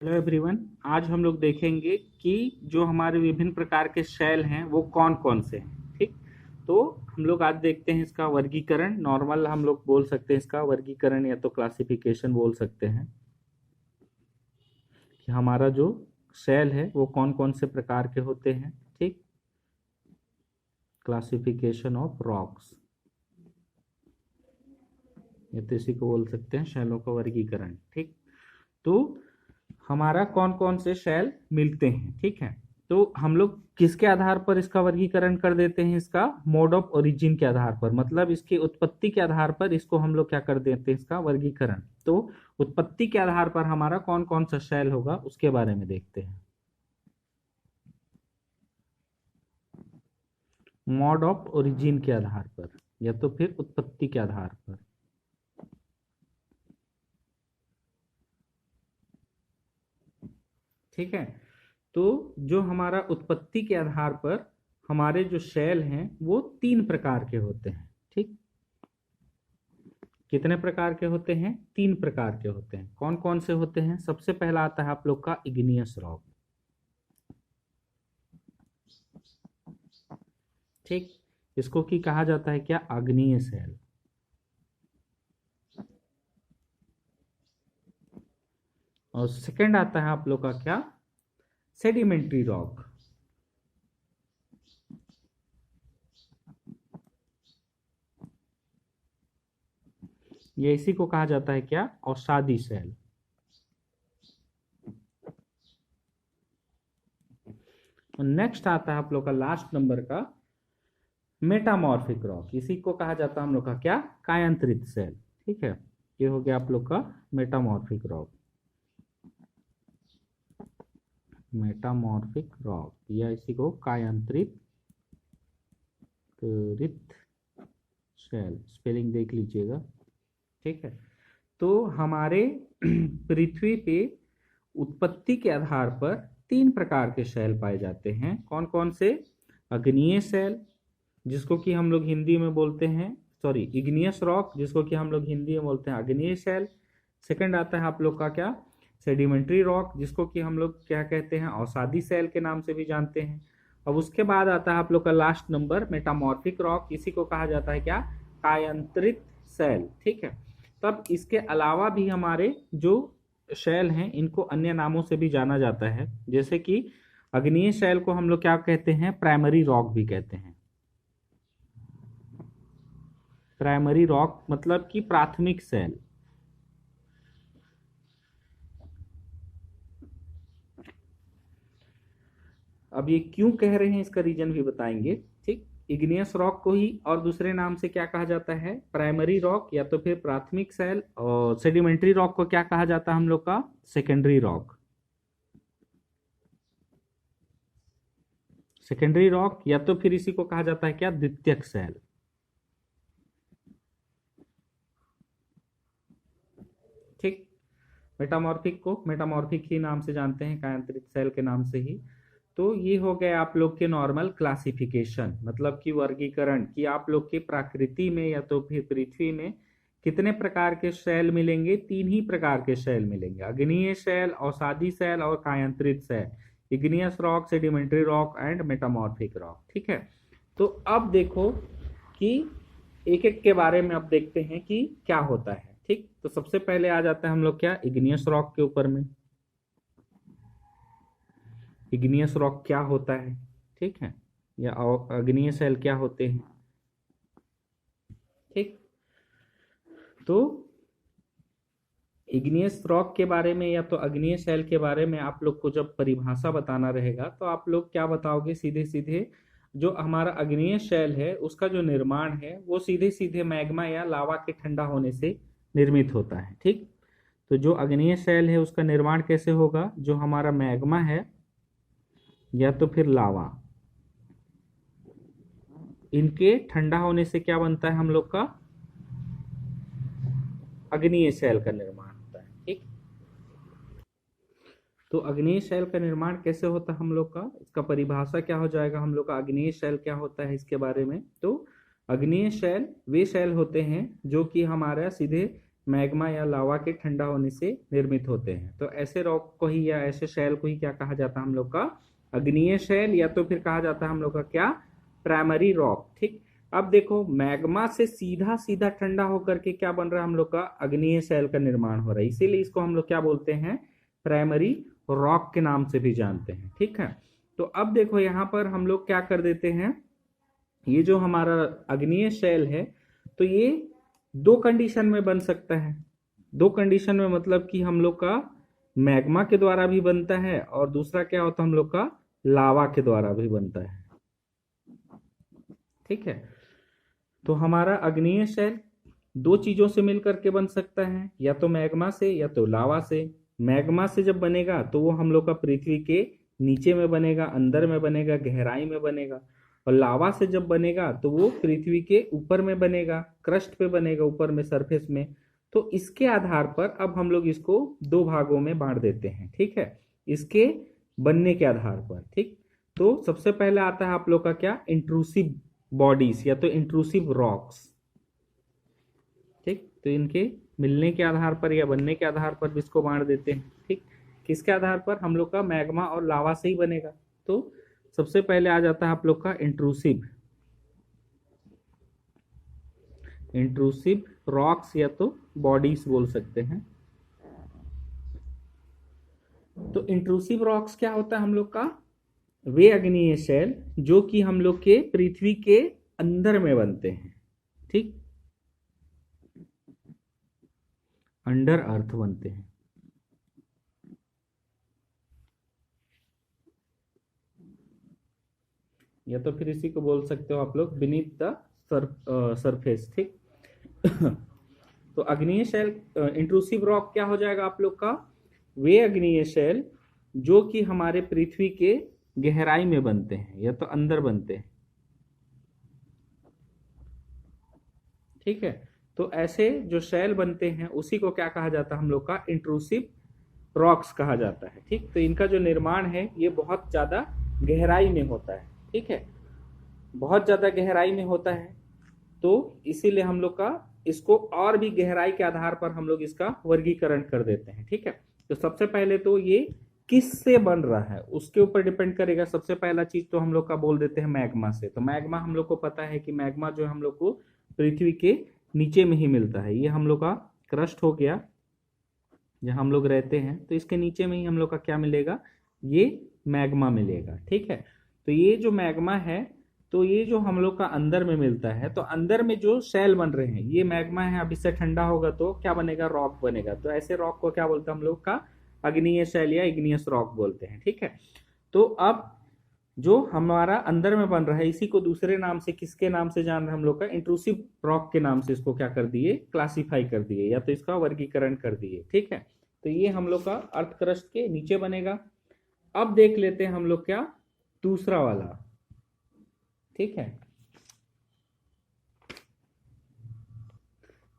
Hello everyone. आज हम लोग देखेंगे कि जो हमारे विभिन्न प्रकार के शैल हैं वो कौन कौन से हैं। ठीक, तो हम लोग आज देखते हैं इसका वर्गीकरण। नॉर्मल हम लोग बोल सकते हैं इसका वर्गीकरण या तो क्लासिफिकेशन बोल सकते हैं कि हमारा जो शैल है वो कौन कौन से प्रकार के होते हैं। ठीक, क्लासिफिकेशन ऑफ रॉक्स, या तो इसी को बोल सकते हैं शैलों का वर्गीकरण। ठीक, तो हमारा कौन कौन से शैल मिलते हैं। ठीक है, तो हम लोग किसके आधार पर इसका वर्गीकरण कर देते हैं? इसका मोड ऑफ ओरिजिन के आधार पर, मतलब इसकी उत्पत्ति के आधार पर इसको हम लोग क्या कर देते हैं, इसका वर्गीकरण। तो उत्पत्ति के आधार पर हमारा कौन कौन सा शैल होगा उसके बारे में देखते हैं। मोड ऑफ ओरिजिन के आधार पर या तो फिर उत्पत्ति के आधार पर। ठीक है, तो जो हमारा उत्पत्ति के आधार पर हमारे जो शैल हैं वो 3 प्रकार के होते हैं। ठीक, कितने प्रकार के होते हैं? 3 प्रकार के होते हैं। कौन कौन से होते हैं? सबसे पहला आता है आप लोग का इग्नियस रॉक। ठीक, इसको की कहा जाता है क्या? आग्नेय शैल। और सेकंड आता है आप लोग का क्या? Sedimentary rock. ये इसी को कहा जाता है क्या? अवसादी शैल। और नेक्स्ट आता है आप लोग का लास्ट नंबर का मेटामॉर्फिक रॉक। इसी को कहा जाता है हम लोग का क्या? कायांतरित शैल। ठीक है, ये हो गया आप लोग का मेटामॉर्फिक रॉक। मेटामॉर्फिक रॉक या इसी को कायांतरित शैल, स्पेलिंग देख लीजिएगा। ठीक है, तो हमारे पृथ्वी पे उत्पत्ति के आधार पर 3 प्रकार के शैल पाए जाते हैं। कौन कौन से? अग्निय शैल, जिसको कि हम लोग हिंदी में बोलते हैं, सॉरी, इग्नियस रॉक, जिसको कि हम लोग हिंदी में बोलते हैं अग्निय शैल। सेकंड आता है आप लोग का क्या? सेडिमेंट्री रॉक, जिसको कि हम लोग क्या कहते हैं? अवसादी शैल के नाम से भी जानते हैं। अब उसके बाद आता है आप लोग का लास्ट नंबर मेटामॉर्फिक रॉक। इसी को कहा जाता है क्या? कायांतरित शैल। ठीक है, तब इसके अलावा भी हमारे जो शैल हैं इनको अन्य नामों से भी जाना जाता है। जैसे कि अग्निय शैल को हम लोग क्या कहते हैं? प्राइमरी रॉक भी कहते हैं। प्राइमरी रॉक मतलब कि प्राथमिक शैल। अब ये क्यों कह रहे हैं इसका रीजन भी बताएंगे। ठीक, इग्नियस रॉक को ही और दूसरे नाम से क्या कहा जाता है? प्राइमरी रॉक या तो फिर प्राथमिक शैल। और सेडिमेंट्री रॉक को क्या कहा जाता है हम लोग का? Secondary rock. सेकेंडरी रॉक या तो फिर इसी को कहा जाता है क्या? द्वितीयक शैल। ठीक, मेटामॉर्फिक को मेटामॉर्फिक ही नाम से जानते हैं, कायांतरित शैल के नाम से ही। तो ये हो गए आप लोग के नॉर्मल क्लासिफिकेशन, मतलब कि वर्गीकरण, कि आप लोग की प्रकृति में या तो फिर पृथ्वी में कितने प्रकार के शैल मिलेंगे? 3 ही प्रकार के शैल मिलेंगे, अग्निय शैल, अवसादी शैल और कायांतरित शैल। Igneous rock, sedimentary rock and metamorphic rock. ठीक है, तो अब देखो कि एक एक के बारे में अब देखते हैं कि क्या होता है। ठीक, तो सबसे पहले आ जाता है हम लोग क्या? इग्नियस रॉक के ऊपर में। इग्नियस रॉक क्या होता है? ठीक है, या अग्निय शैल क्या होते हैं? ठीक, तो इग्नियस रॉक के बारे में या तो अग्निय शैल के बारे में आप लोग को जब परिभाषा बताना रहेगा तो आप लोग क्या बताओगे? सीधे सीधे जो हमारा अग्निय शैल है उसका जो निर्माण है वो सीधे सीधे मैग्मा या लावा के ठंडा होने से निर्मित होता है। ठीक, तो जो अग्निय शैल है उसका निर्माण कैसे होगा? जो हमारा मैग्मा है या तो फिर लावा, इनके ठंडा होने से क्या बनता है हम लोग का? अग्निय शैल का निर्माण होता है। ठीक, तो अग्निय शैल का निर्माण कैसे होता है हम लोग का? इसका परिभाषा क्या हो जाएगा हम लोग का? अग्निय शैल क्या होता है इसके बारे में, तो अग्निय शैल वे शैल होते हैं जो कि हमारा सीधे मैग्मा या लावा के ठंडा होने से निर्मित होते हैं। तो ऐसे रॉक को ही या ऐसे शैल को ही क्या कहा जाता है हम लोग का, अग्नीय शैल, या तो फिर कहा जाता है हम लोग का क्या, प्राइमरी रॉक। ठीक, अब देखो मैग्मा से सीधा सीधा ठंडा होकर के क्या बन रहा है हम लोग का, अग्नीय शैल का निर्माण हो रहा है, इसीलिए इसको हम लोग क्या बोलते हैं, प्राइमरी रॉक के नाम से भी जानते हैं। ठीक है, तो अब देखो यहाँ पर हम लोग क्या कर देते हैं, ये जो हमारा अग्नीय शैल है तो ये दो कंडीशन में बन सकता है। दो कंडीशन में मतलब कि हम लोग का मैग्मा के द्वारा भी बनता है और दूसरा क्या होता है हम लोग का, लावा के द्वारा भी बनता है। ठीक है, तो हमारा अग्नीय शैल दो चीजों से मिलकर के बन सकता है, या तो मैग्मा से या तो लावा से। मैग्मा से जब बनेगा तो वो हम लोग का पृथ्वी के नीचे में बनेगा, अंदर में बनेगा, गहराई में बनेगा। और लावा से जब बनेगा तो वो पृथ्वी के ऊपर में बनेगा, क्रस्ट पे बनेगा, ऊपर में, सरफेस में। तो इसके आधार पर अब हम लोग इसको दो भागों में बांट देते हैं। ठीक है, इसके बनने के आधार पर। ठीक, तो सबसे पहले आता है आप लोग का क्या, इंट्रूसिव बॉडीज या तो इंट्रूसिव रॉक्स। ठीक, तो इनके मिलने के आधार पर या बनने के आधार पर भी इसको बांट देते हैं। ठीक, किसके आधार पर, हम लोग का मैग्मा और लावा से ही बनेगा। तो सबसे पहले आ जाता है आप लोग का इंट्रूसिव रॉक्स या तो बॉडीज बोल सकते हैं। तो इंट्रूसिव रॉक्स क्या होता है हम लोग का, वे अग्नीय शैल जो कि हम लोग के पृथ्वी के अंदर में बनते हैं। ठीक, अंडर अर्थ बनते हैं। या तो फिर इसी को बोल सकते हो आप लोग बीनीथ द सरफेस। ठीक तो अग्नीय शैल, इंट्रूसिव रॉक क्या हो जाएगा आप लोग का, वे अग्नीय शैल जो कि हमारे पृथ्वी के गहराई में बनते हैं या तो अंदर बनते हैं। ठीक है, तो ऐसे जो शैल बनते हैं उसी को क्या कहा जाता है हम लोग का, इंट्रूसिव रॉक्स कहा जाता है। ठीक, तो इनका जो निर्माण है ये बहुत ज्यादा गहराई में होता है। ठीक है, बहुत ज्यादा गहराई में होता है, तो इसीलिए हम लोग का इसको और भी गहराई के आधार पर हम लोग इसका वर्गीकरण कर देते हैं। ठीक है, तो सबसे पहले तो ये किस से बन रहा है उसके ऊपर डिपेंड करेगा। सबसे पहला चीज तो हम लोग का बोल देते हैं मैग्मा से। तो मैग्मा हम लोग को पता है कि मैग्मा जो है हम लोग को पृथ्वी के नीचे में ही मिलता है। ये हम लोग का क्रस्ट हो गया जहां हम लोग रहते हैं, तो इसके नीचे में ही हम लोग का क्या मिलेगा, ये मैग्मा मिलेगा। ठीक है, तो ये जो मैग्मा है तो ये जो हम लोग का अंदर में मिलता है, तो अंदर में जो शैल बन रहे हैं ये मैग्मा है। अब इससे ठंडा होगा तो क्या बनेगा, रॉक बनेगा। तो ऐसे रॉक को क्या बोलते हैं हम लोग का, अग्नीय शैल या इग्नियस रॉक बोलते हैं। ठीक है, तो अब जो हमारा अंदर में बन रहा है इसी को दूसरे नाम से, किसके नाम से जान रहे हैं हम लोग का, इंट्रूसिव रॉक के नाम से इसको क्या कर दिए, क्लासिफाई कर दिए या तो इसका वर्गीकरण कर दिए। ठीक है, तो ये हम लोग का अर्थ क्रस्ट के नीचे बनेगा। अब देख लेते हैं हम लोग क्या, दूसरा वाला। ठीक है,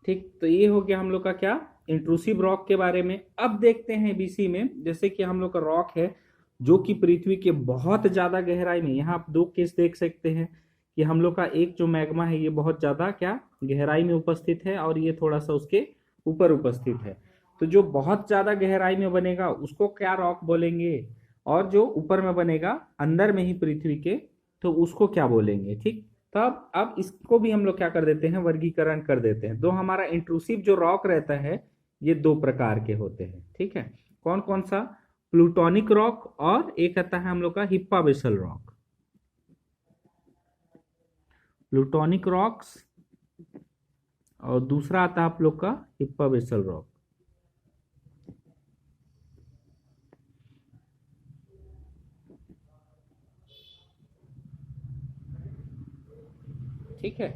ठीक, तो ये हो गया हम लोग का क्या, इंट्रूसिव रॉक के बारे में। अब देखते हैं बीसी में, जैसे कि हम लोग का रॉक है जो कि पृथ्वी के बहुत ज्यादा गहराई में, यहाँ आप दो केस देख सकते हैं कि हम लोग का एक जो मैग्मा है ये बहुत ज्यादा क्या गहराई में उपस्थित है और ये थोड़ा सा उसके ऊपर उपस्थित है। तो जो बहुत ज्यादा गहराई में बनेगा उसको क्या रॉक बोलेंगे, और जो ऊपर में बनेगा अंदर में ही पृथ्वी के, तो उसको क्या बोलेंगे। ठीक, तब अब इसको भी हम लोग क्या कर देते हैं, वर्गीकरण कर देते हैं। दो हमारा इंट्रूसिव जो रॉक रहता है ये दो प्रकार के होते हैं। ठीक है, कौन कौन सा, प्लूटोनिक रॉक और एक आता है हम लोग का hypabyssal rock. Plutonic rocks और दूसरा आता है आप लोग का हिप्पा बेसल रॉक। ठीक है,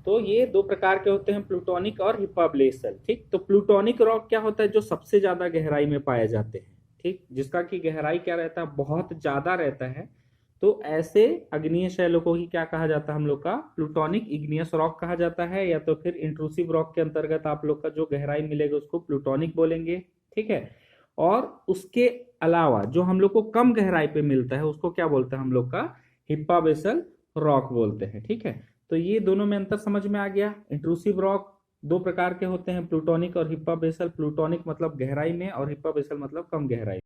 तो ये दो प्रकार के होते हैं, प्लूटोनिक और हिप्पाब्लेसल। ठीक, तो प्लूटोनिक रॉक क्या होता है, जो सबसे ज्यादा गहराई में पाए जाते हैं। ठीक, जिसका की गहराई क्या रहता है, बहुत ज्यादा रहता है। तो ऐसे अग्नीय शैलों को ही क्या कहा जाता है हम लोग का, प्लूटोनिक इग्नियस रॉक कहा जाता है, या तो फिर इंट्रूसिव रॉक के अंतर्गत आप लोग का जो गहराई मिलेगा उसको प्लूटोनिक बोलेंगे। ठीक है, और उसके अलावा जो हम लोग को कम गहराई पे मिलता है उसको क्या बोलते हैं हम लोग का, हिप्पा बेसल रॉक बोलते हैं। ठीक है, तो ये दोनों में अंतर समझ में आ गया। इंट्रूसिव रॉक दो प्रकार के होते हैं, प्लूटोनिक और हिप्पा बेसल। प्लूटोनिक मतलब गहराई में और हिप्पा बेसल मतलब कम गहराई।